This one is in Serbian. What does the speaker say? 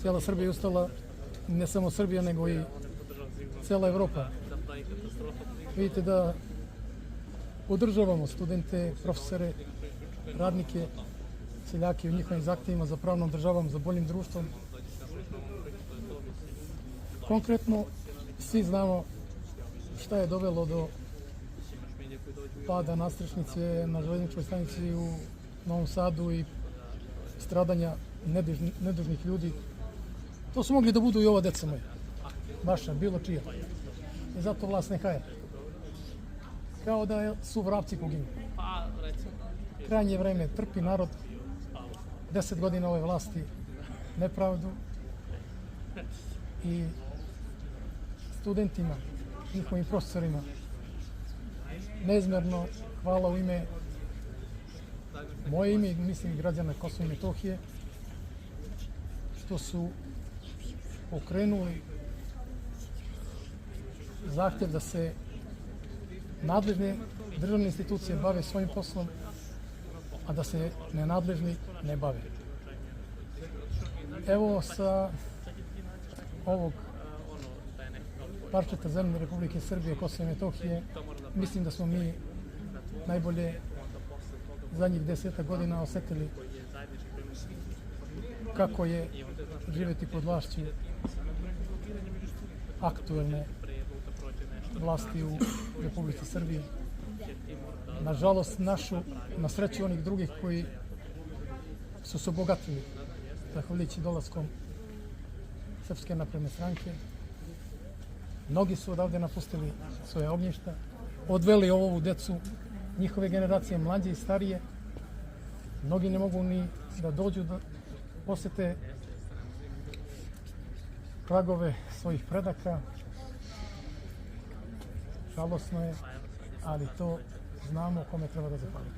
cijela Srbija je ustala, ne samo Srbija, nego i cijela Evropa. Vidite da podržavamo studente, profesore, radnike, seljake u njihovim zahtjevima za pravnom državom, za boljim društvom. Konkretno, svi znamo šta je dovelo do pada nadstrešnice na železničkoj stanici u Novom Sadu i stradanja nedužnih ljudi. To su mogli da budu i ova deca moja, vaša, bilo čija. I zato vlast ne haje. Kao da su vrapci poginu. Krajnje vreme trpi narod 10 godina ove vlasti nepravdu i studentima, njihovim profesorima neizmerno hvala u ime, moje ime i mislim građana Kosova i Metohije, što su pokrenuli zahtjev da se nadležne državne institucije bave svojim poslom, a da se nenadležni ne bave. Evo sa ovog parčeta zemlje Republike Srbije, Kosova i Metohije, mislim da smo mi najbolje zadnjih 10 godina osetili kako je živjeti pod vlašću aktuelne vlasti u Republici Srbiji. Nažalost, na sreću onih drugih koji su se obogatili zahvaljujući dolaskom Srpske napredne stranke. Mnogi su odavde napustili svoje ognjišta, odveli ovu decu, njihove generacije, mlađe i starije. Mnogi ne mogu ni da dođu da posete tragove svojih predaka. Žalosno je, ali to znamo kome treba da zahvalimo.